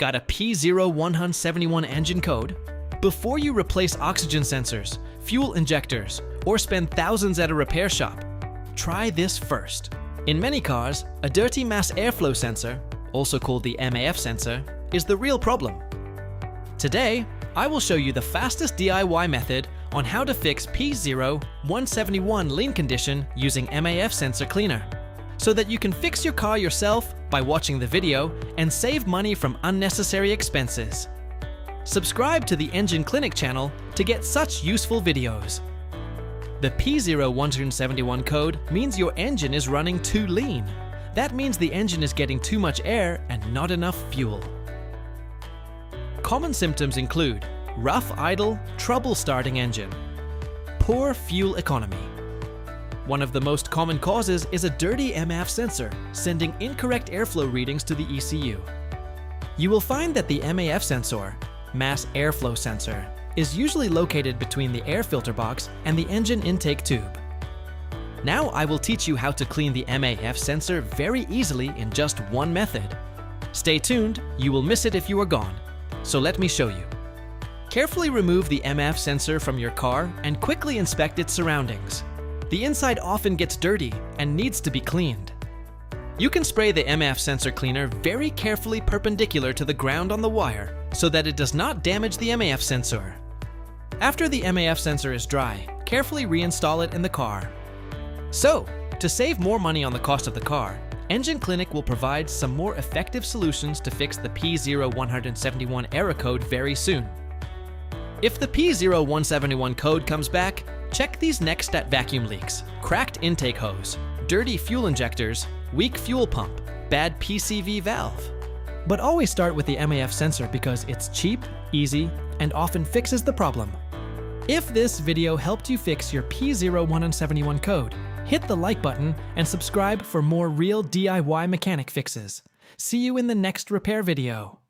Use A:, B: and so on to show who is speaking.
A: Got a P0171 engine code? Before you replace oxygen sensors, fuel injectors, or spend thousands at a repair shop, try this first. In many cars, a dirty mass airflow sensor, also called the MAF sensor, is the real problem. Today, I will show you the fastest DIY method on how to fix P0171 lean condition using MAF sensor cleaner, so that you can fix your car yourself by watching the video and save money from unnecessary expenses. Subscribe to the Engine Clinic channel to get such useful videos. The P0171 code means your engine is running too lean. That means the engine is getting too much air and not enough fuel. Common symptoms include rough idle, trouble starting engine, poor fuel economy. One of the most common causes is a dirty MAF sensor, sending incorrect airflow readings to the ECU. You will find that the MAF sensor, mass airflow sensor, is usually located between the air filter box and the engine intake tube. Now I will teach you how to clean the MAF sensor very easily in just one method. Stay tuned, you will miss it if you are gone. So let me show you. Carefully remove the MAF sensor from your car and quickly inspect its surroundings. The inside often gets dirty and needs to be cleaned. You can spray the MAF sensor cleaner very carefully perpendicular to the ground on the wire so that it does not damage the MAF sensor. After the MAF sensor is dry, carefully reinstall it in the car. So, to save more money on the cost of the car, Engine Clinic will provide some more effective solutions to fix the P0171 error code very soon. If the P0171 code comes back, check these next stat vacuum leaks, cracked intake hose, dirty fuel injectors, weak fuel pump, bad PCV valve. But always start with the MAF sensor because it's cheap, easy, and often fixes the problem. If this video helped you fix your P0171 code, hit the like button and subscribe for more real DIY mechanic fixes. See you in the next repair video.